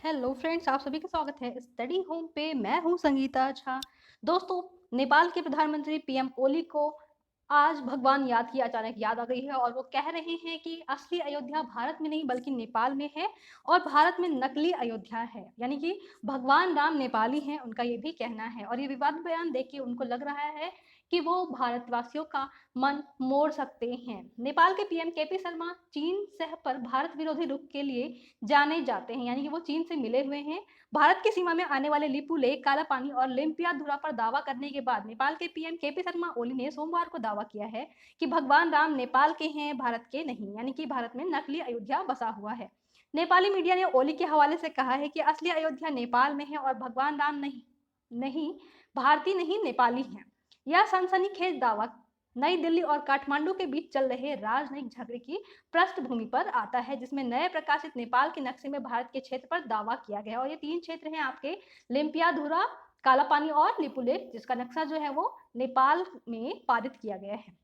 Hello friends, आप सभी का स्वागत है स्टडी होम पे। मैं हूं संगीता झा। दोस्तों, नेपाल के प्रधानमंत्री पीएम ओली को आज भगवान याद की अचानक याद आ गई है और वो कह रहे हैं कि असली अयोध्या भारत में नहीं बल्कि नेपाल में है और भारत में नकली अयोध्या है। यानी कि भगवान राम नेपाली हैं, उनका ये भी कहना है। और ये विवादित बयान देख के उनको लग रहा है कि वो भारतवासियों का मन मोड़ सकते हैं। नेपाल के पीएम केपी शर्मा चीन सह पर भारत विरोधी रुख के लिए जाने जाते हैं, यानी कि वो चीन से मिले हुए हैं। भारत की सीमा में आने वाले लिपु लेक, काला पानी और लिम्पियाधुरा पर दावा करने के बाद नेपाल के पीएम केपी शर्मा ओली ने सोमवार को दावा किया है कि भगवान राम नेपाल के हैं, भारत के नहीं। यानी कि भारत में नकली अयोध्या बसा हुआ है। नेपाली मीडिया ने ओली के हवाले से कहा है कि असली अयोध्या नेपाल में है और भगवान राम नहीं नहीं भारतीय नहीं नेपाली हैं। यह सनसनीखेज दावा नई दिल्ली और काठमांडू के बीच चल रहे राजनयिक झगड़े की पृष्ठभूमि पर आता है, जिसमें नए प्रकाशित नेपाल के नक्शे में भारत के क्षेत्र पर दावा किया गया है। और ये 3 क्षेत्र हैं आपके लिम्पियाधुरा, काला पानी और लिपुलेख, जिसका नक्शा जो है वो नेपाल में पारित किया गया है।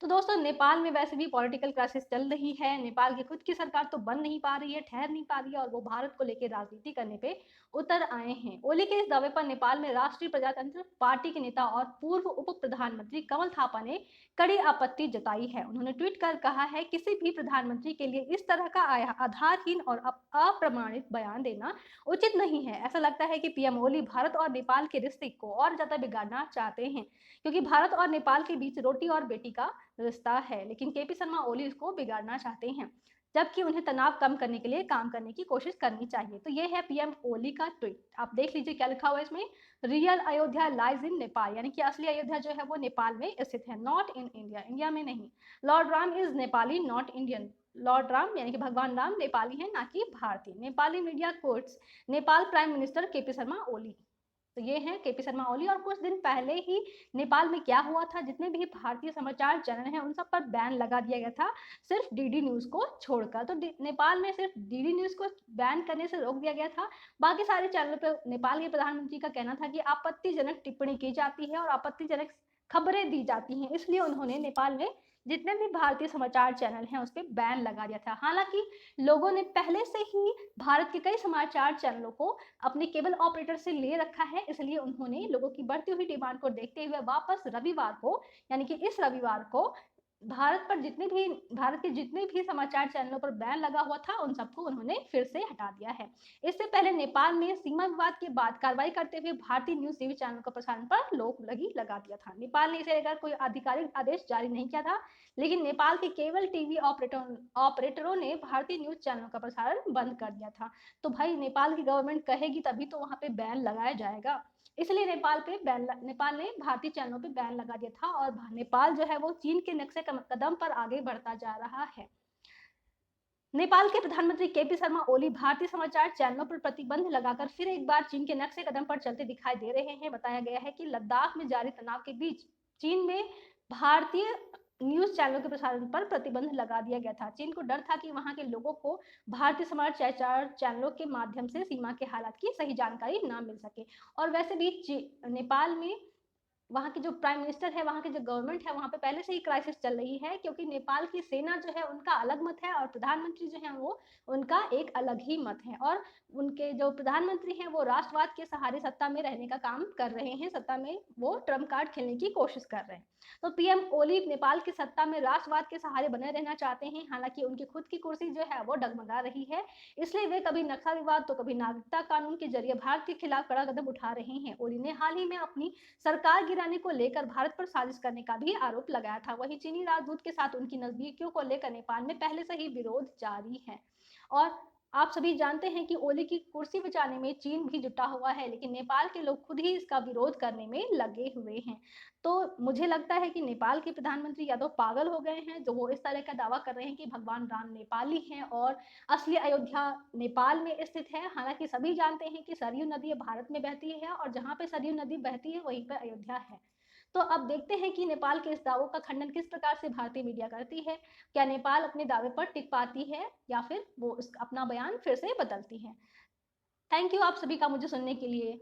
तो दोस्तों, नेपाल में वैसे भी पॉलिटिकल क्राइसिस चल रही है। नेपाल की खुद की सरकार तो बन नहीं पा रही है, ठहर नहीं पा रही है और वो भारत को लेकर राजनीति करने पे उतर आए हैं। ओली के इस दावे पर नेपाल में राष्ट्रीय प्रजातंत्र पार्टी के नेता और पूर्व उप प्रधानमंत्री कमल थापा ने कड़ी आपत्ति जताई है। उन्होंने ट्वीट कर कहा है, किसी भी प्रधानमंत्री के लिए इस तरह का आधारहीन और अप्रमाणित बयान देना उचित नहीं है। ऐसा लगता है कि पीएम ओली भारत और नेपाल के रिश्ते को और ज्यादा बिगाड़ना चाहते हैं, क्योंकि भारत और नेपाल के बीच रोटी और बेटी का रिश्ता है। लेकिन केपी शर्मा ओली इसको बिगाड़ना चाहते हैं, जबकि उन्हें तनाव कम करने के लिए काम करने की कोशिश करनी चाहिए। तो ये है पीएम ओली का ट्वीट। आप देख लीजिए क्या लिखा हुआ है इसमें। Real Ayodhya lies in Nepal, यानी कि असली अयोध्या जो है वो नेपाल में स्थित है, नॉट इन इंडिया, इंडिया में नहीं। Lord Ram is Nepali not Indian. Lord Ram यानी कि भगवान राम नेपाली है, ना कि भारतीय। Nepali media quotes Nepal prime minister KP Sharma Oli. तो ये है केपी शर्मा ओली। और कुछ दिन पहले ही नेपाल में क्या हुआ था, जितने भी भारतीय समाचार चैनल हैं उन सब पर बैन लगा दिया गया था, सिर्फ डीडी न्यूज को छोड़कर। तो नेपाल में सिर्फ डीडी न्यूज को बैन करने से रोक दिया गया था। बाकी सारे चैनलों पर नेपाल के प्रधानमंत्री का कहना था कि आपत्तिजनक टिप्पणी की जाती है और आपत्तिजनक खबरें दी जाती हैं, इसलिए उन्होंने नेपाल में जितने भी भारतीय समाचार चैनल हैं उस पर बैन लगा दिया था। हालांकि लोगों ने पहले से ही भारत के कई समाचार चैनलों को अपने केबल ऑपरेटर से ले रखा है, इसलिए उन्होंने लोगों की बढ़ती हुई डिमांड को देखते हुए वापस रविवार को, यानी कि इस रविवार को, भारत के जितने भी समाचार चैनलों पर बैन लगा हुआ था उन सबको उन्होंने फिर से हटा दिया है। इससे पहले नेपाल में सीमा विवाद के बाद कार्रवाई करते हुए भारतीय न्यूज टीवी चैनल का प्रसारण पर लगा दिया था। नेपाल ने इसे लेकर कोई आधिकारिक आदेश जारी नहीं किया था, लेकिन नेपाल के केबल टीवी ऑपरेटरों ने भारतीय न्यूज चैनलों का प्रसारण बंद कर दिया था। तो भाई, नेपाल की गवर्नमेंट कहेगी तभी तो वहां पे बैन लगाया जाएगा। इसलिए नेपाल ने भारतीय चैनलों पे बैन लगा दिया था और नेपाल जो है वो चीन के नक्शे कदम पर आगे बढ़ता जा रहा है। नेपाल के प्रधानमंत्री केपी शर्मा ओली भारतीय समाचार चैनलों पर प्रतिबंध लगाकर फिर एक बार चीन के नक्शे कदम पर चलते दिखाई दे रहे हैं। बताया गया है कि लद्दाख में जारी तनाव के बीच चीन में भारतीय न्यूज चैनलों के प्रसारण पर प्रतिबंध लगा दिया गया था। चीन को डर था कि वहां के लोगों को भारतीय समाचार चैनलों के माध्यम से सीमा के हालात की सही जानकारी ना मिल सके। और वैसे भी नेपाल में वहाँ की जो प्राइम मिनिस्टर है, वहाँ की जो गवर्नमेंट है, वहाँ पे पहले से ही क्राइसिस चल रही है, क्योंकि नेपाल की सेना जो है उनका अलग मत है और प्रधानमंत्री जो है वो उनका एक अलग ही मत है। और उनके जो प्रधानमंत्री हैं वो राष्ट्रवाद के सहारे सत्ता में रहने का काम कर रहे हैं, सत्ता में वो ट्रम्प कार्ड खेलने की कोशिश कर रहे हैं। तो पीएम ओली नेपाल की सत्ता में राष्ट्रवाद के सहारे बने रहना चाहते हैं। हालांकि उनकी खुद की कुर्सी जो है वो डगमगा रही है, इसलिए वे कभी नक्शा विवाद तो कभी नागरिकता कानून के जरिए भारत के खिलाफ कड़ा कदम उठा रहे हैं। ओली ने हाल ही में अपनी सरकार गिराने को लेकर भारत पर साजिश करने का भी आरोप लगाया था। वहीं चीनी राजदूत के साथ उनकी नजदीकियों को लेकर नेपाल में पहले से ही विरोध जारी है। और आप सभी जानते हैं कि ओली की कुर्सी बचाने में चीन भी जुटा हुआ है, लेकिन नेपाल के लोग खुद ही इसका विरोध करने में लगे हुए हैं। तो मुझे लगता है कि नेपाल के प्रधानमंत्री या तो पागल हो गए हैं, जो वो इस तरह का दावा कर रहे हैं कि भगवान राम नेपाली हैं और असली अयोध्या नेपाल में स्थित है। हालांकि सभी जानते हैं कि सरयू नदी भारत में बहती है और जहाँ पे सरयू नदी बहती है वहीं पर अयोध्या है। तो अब देखते हैं कि नेपाल के इस दावों का खंडन किस प्रकार से भारतीय मीडिया करती है। क्या नेपाल अपने दावे पर टिक पाती है या फिर वो अपना बयान फिर से बदलती है। थैंक यू आप सभी का मुझे सुनने के लिए।